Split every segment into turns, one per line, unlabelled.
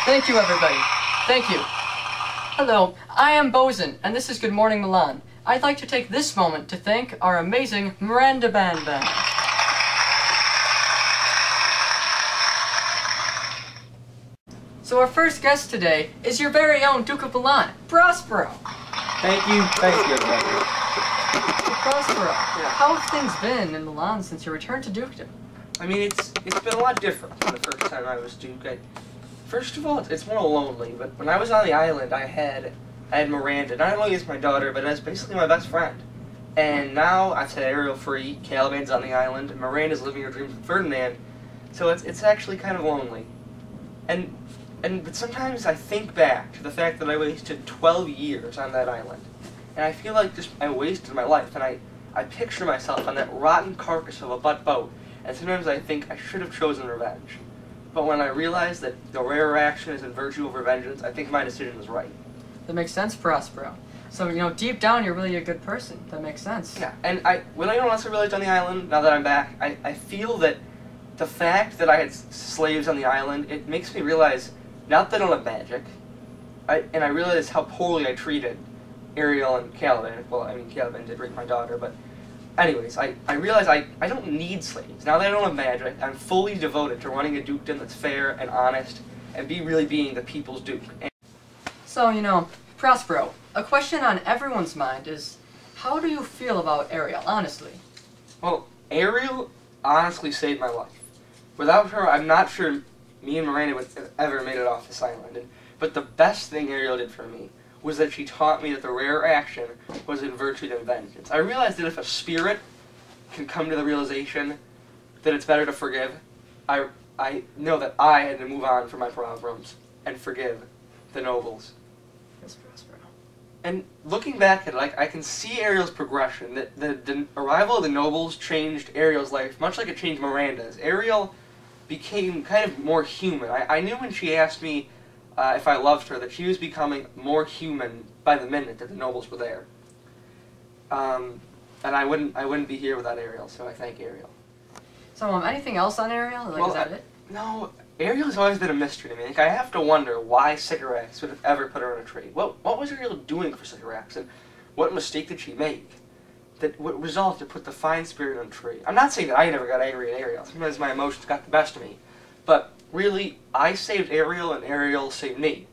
Thank you, everybody. Thank you. Hello, I am Bosun, and this is Good Morning Milan. I'd like to take this moment to thank our amazing Miranda Band. So our first guest today is your very own Duke of Milan, Prospero.
Thank you, everybody.
Prospero, how have things been in Milan since your return to dukedom?
I mean, it's been a lot different from the first time I was Duke. First of all, it's more lonely, but when I was on the island, I had Miranda, not only as my daughter, but as basically my best friend. And now I've set Ariel free, Caliban's on the island, and Miranda's living her dreams with Ferdinand, so it's actually kind of lonely. But sometimes I think back to the fact that I wasted 12 years on that island. And I feel like I wasted my life, and I picture myself on that rotten carcass of a butt boat, and sometimes I think I should have chosen revenge. But when I realize that the rare action is in virtue over vengeance, I think my decision was right.
That makes sense, Prospero. So, deep down, you're really a good person. That makes sense.
Yeah, and what I also realized on the island, now that I'm back, I feel that the fact that I had slaves on the island, it makes me realize, not that I don't have magic, and I realize how poorly I treated Ariel and Caliban. Well, I mean, Caliban did rape my daughter, but anyways, I realize I don't need slaves. Now that I don't have magic, I'm fully devoted to running a dukedom that's fair and honest, and really being the people's duke.
So, Prospero, a question on everyone's mind is, how do you feel about Ariel, honestly?
Well, Ariel honestly saved my life. Without her, I'm not sure me and Miranda would have ever made it off this island. But the best thing Ariel did for me was that she taught me that the rare action was in virtue than vengeance. I realized that if a spirit can come to the realization that it's better to forgive, I know that I had to move on from my problems and forgive the nobles.
Yes, Prospero.
And looking back at it, I can see Ariel's progression. The arrival of the nobles changed Ariel's life, much like it changed Miranda's. Ariel became kind of more human. I knew when she asked me if I loved her that she was becoming more human by the minute that the nobles were there. And I wouldn't be here without Ariel, so I thank Ariel.
So, anything else on Ariel? Like, is that it?
No, Ariel's always been a mystery to me. Like, I have to wonder why Sycorax would have ever put her on a tree. What was Ariel doing for Sycorax, and what mistake did she make that resolved to put the fine spirit on a tree? I'm not saying that I never got angry at Ariel. Sometimes my emotions got the best of me. But really, I saved Ariel, and Ariel saved me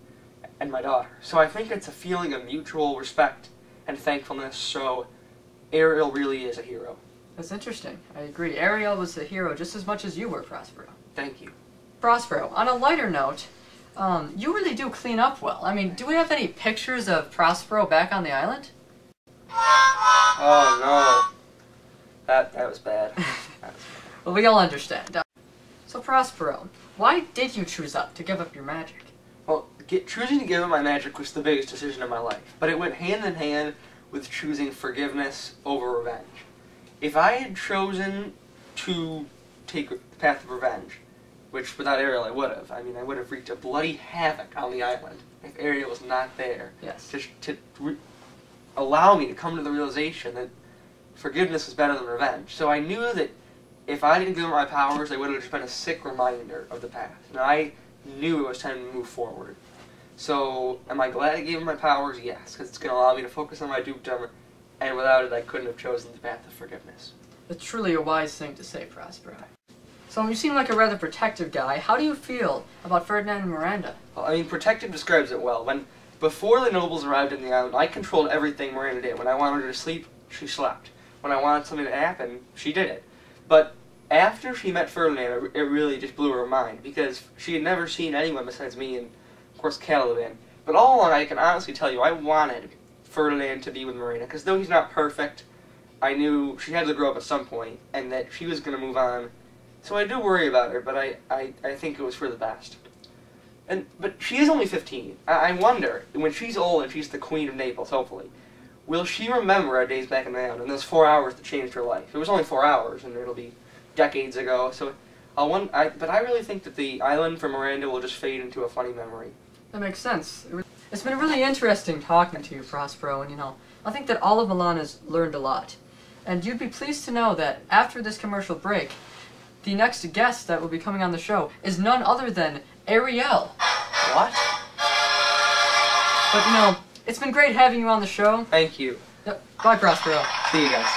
and my daughter. So I think it's a feeling of mutual respect and thankfulness, so Ariel really is a hero.
That's interesting. I agree. Ariel was a hero just as much as you were, Prospero.
Thank you.
Prospero, on a lighter note, you really do clean up well. I mean, do we have any pictures of Prospero back on the island?
Oh no. That was bad.
Well, we all understand. So Prospero, why did you choose to give up your magic?
Well, choosing to give up my magic was the biggest decision of my life, but it went hand in hand with choosing forgiveness over revenge. If I had chosen to take the path of revenge, which without Ariel I would have, I mean, I would have wreaked a bloody havoc on the island if Ariel was not there.
Yes.
To allow me to come to the realization that forgiveness is better than revenge. So I knew that if I didn't give up my powers, I would have just been a sick reminder of the past. And I knew it was time to move forward. So, am I glad I gave him my powers? Yes, because it's going to allow me to focus on my dukedom, and without it, I couldn't have chosen the path of forgiveness.
That's truly a wise thing to say, Prospero. So, you seem like a rather protective guy. How do you feel about Ferdinand and Miranda?
Well, I mean, protective describes it well. Before the nobles arrived in the island, I controlled everything Miranda did. When I wanted her to sleep, she slept. When I wanted something to happen, she did it. But after she met Ferdinand, it really just blew her mind, because she had never seen anyone besides me and, of course, Caliban. But all along, I can honestly tell you, I wanted Ferdinand to be with Miranda, because though he's not perfect, I knew she had to grow up at some point, and that she was going to move on. So I do worry about her, but I think it was for the best. But she is only 15. I wonder, when she's old and she's the Queen of Naples, hopefully, will she remember our days back in the island and those 4 hours that changed her life? It was only 4 hours, and it'll be decades ago, so but I really think that the island for Miranda will just fade into a funny memory.
That makes sense. It's been really interesting talking to you, Prospero, and I think that all of Milan has learned a lot. And you'd be pleased to know that after this commercial break, the next guest that will be coming on the show is none other than Ariel.
What?
But, you know, it's been great having you on the show.
Thank you.
Yep. Bye, Prospero.
See you guys.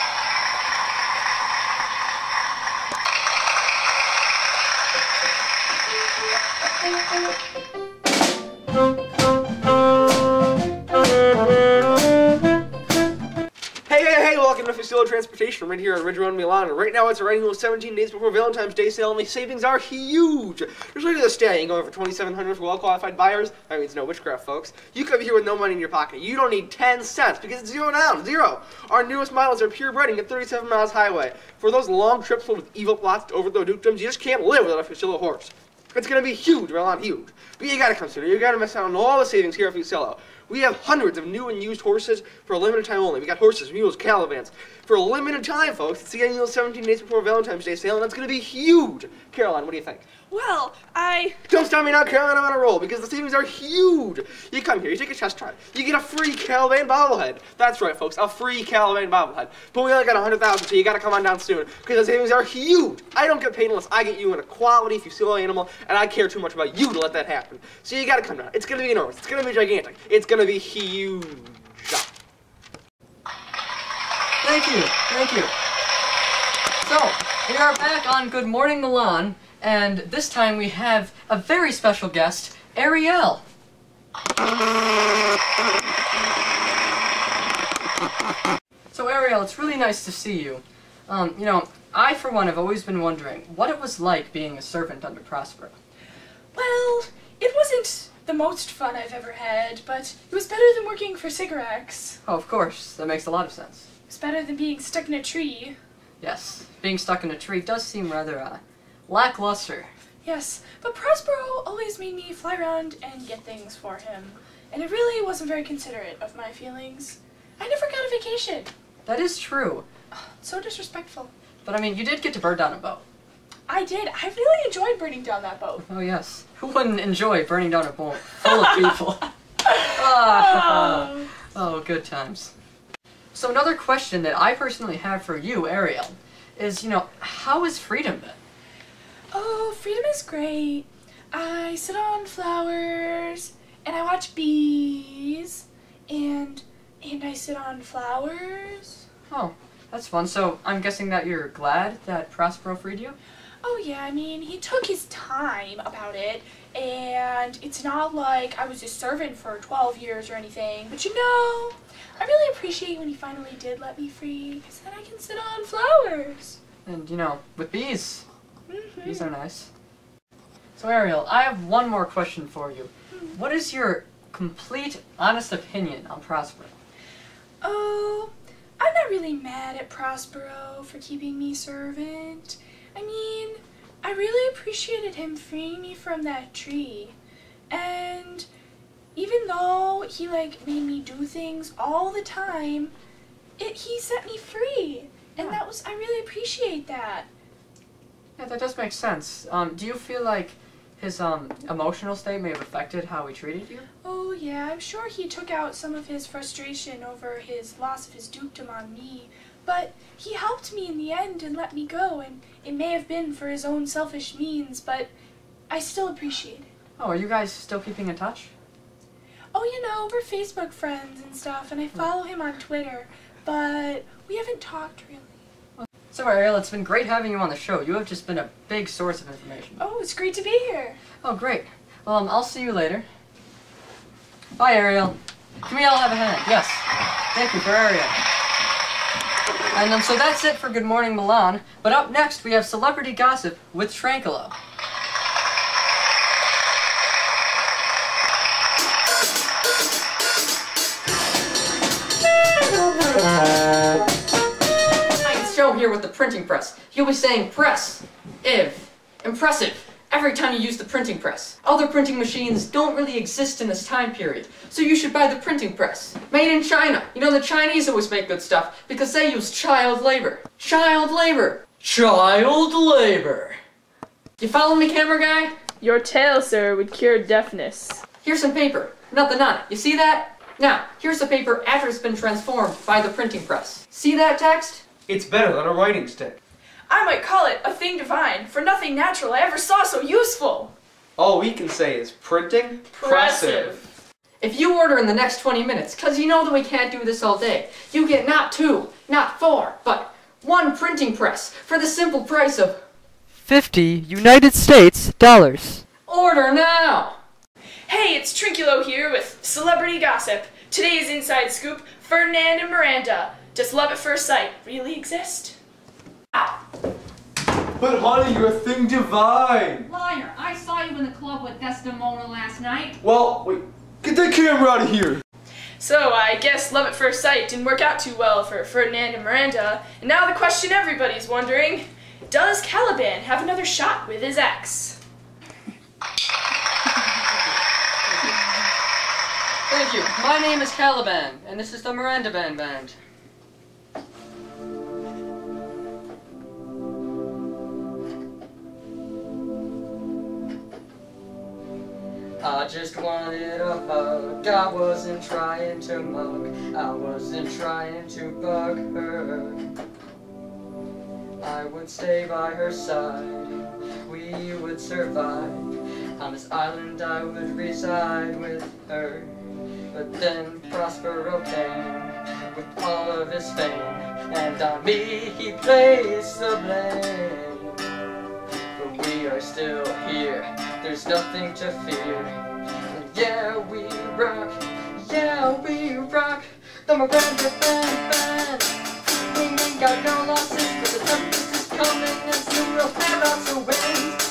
Hey, welcome to Facility Transportation. I'm right here on Ridge Road, Milan. Right now it's running 17 days before Valentine's Day sale, and the savings are huge. Just look at this day, going for $2,700 for well-qualified buyers. That means no witchcraft, folks. You come here with no money in your pocket. You don't need 10 cents because it's zero down, zero. Our newest models are purebranding at 37 miles highway. For those long trips filled with evil plots to overthrow dukedoms, you just can't live without a Fusillo horse. It's going to be huge, Milan, huge. But you got to consider, you got to miss out on all the savings here at Fusillo. We have hundreds of new and used horses for a limited time only. We got horses, mules, caravans. For a limited time, folks. It's the annual 17 days before Valentine's Day sale, and it's going to be huge. Caroline, what do you think?
Well,
Don't stop me now, Caroline, I'm on a roll, because the savings are huge. You come here, you take a test drive. You get a free Calavan bobblehead. That's right, folks, a free Calavan bobblehead. But we only got 100,000, so you got to come on down soon, because the savings are huge. I don't get paid unless I get you in a quality Fusillo animal, and I care too much about you to let that happen. So you got to come down. It's going to be enormous. It's going to be gigantic. It's going to be huge.
Thank you. Thank you. So, we are back on Good Morning Milan, and this time we have a very special guest, Ariel. So Ariel, it's really nice to see you. You know, I for one have always been wondering what it was like being a servant under Prospero.
well, it wasn't the most fun I've ever had, but it was better than working for Cigarettes.
Oh, of course, that makes a lot of sense.
It was better than being stuck in a tree.
Yes, being stuck in a tree does seem rather, lackluster.
Yes, but Prospero always made me fly around and get things for him, and it really wasn't very considerate of my feelings. I never got a vacation.
That is true.
So disrespectful.
But I mean, you did get to burn down a boat.
I did. I really enjoyed burning down that boat.
Oh yes. Who wouldn't enjoy burning down a boat full of people? Oh, good times. So another question that I personally have for you, Ariel, is, you know, how has freedom been?
Oh, freedom is great. I sit on flowers, and I watch bees, and I sit on flowers.
Oh, that's fun. So I'm guessing that you're glad that Prospero freed you?
Oh yeah, I mean, he took his time about it, and it's not like I was a servant for 12 years or anything, but you know, I really appreciate when he finally did let me free, because then I can sit on flowers.
And, you know, with bees.
Mm-hmm.
These are nice. So Ariel, I have one more question for you. What is your complete, honest opinion on Prospero?
Oh, I'm not really mad at Prospero for keeping me servant. I mean, I really appreciated him freeing me from that tree. And even though he, like, made me do things all the time, he set me free. And
Yeah.
I really appreciate that.
Yeah, that does make sense. Do you feel like his emotional state may have affected how he treated you?
Oh yeah, I'm sure he took out some of his frustration over his loss of his dukedom on me, but he helped me in the end and let me go, and it may have been for his own selfish means, but I still appreciate it.
Oh, are you guys still keeping in touch?
Oh, you know, we're Facebook friends and stuff, and I follow him on Twitter, but we haven't talked really.
So Ariel, it's been great having you on the show. You have just been a big source of information.
Oh, it's great to be here.
Oh, great. Well, I'll see you later. Bye, Ariel. Can we all have a hand? Yes. Thank you for Ariel. And so that's it for Good Morning Milan. But up next, we have Celebrity Gossip with Tranquilo. Hi, it's Joe here with the printing press. You'll be saying press, impressive, every time you use the printing press. Other printing machines don't really exist in this time period, so you should buy the printing press. Made in China. You know, the Chinese always make good stuff because they use child labor. Child labor. Child labor. You follow me, camera guy?
Your tail, sir, would cure deafness.
Here's some paper. Nothing on it. You see that? Now, here's the paper after it's been transformed by the printing press. See that text?
It's better than a writing stick.
I might call it a thing divine, for nothing natural I ever saw so useful.
All we can say is printing
Impressive.
If you order in the next 20 minutes, cause you know that we can't do this all day, you get not 2, not 4, but 1 printing press for the simple price of
50 United States dollars.
order now!
Hey, it's Trinculo here with Celebrity Gossip. Today's inside scoop, Ferdinand and Miranda. Does love at first sight really exist?
But honey, you're a thing divine!
Liar, I saw you in the club with Desdemona last night.
Well, wait, get that camera out of here!
So, I guess love at first sight didn't work out too well for Ferdinand and Miranda. And now the question everybody's wondering, does Caliban have another shot with his ex?
Thank you. My name is Caliban, and this is the Miranda Band. I just wanted a hug. I wasn't trying to mug. I wasn't trying to bug her. I would stay by her side. We would survive. On this island I would reside with her. But then Prospero came with all of his fame, and on me he placed the blame. But we are still here, there's nothing to fear. And yeah, we rock the Miranda Band. We ain't got no losses, but the Tempest is coming, and soon we'll have lots of wins.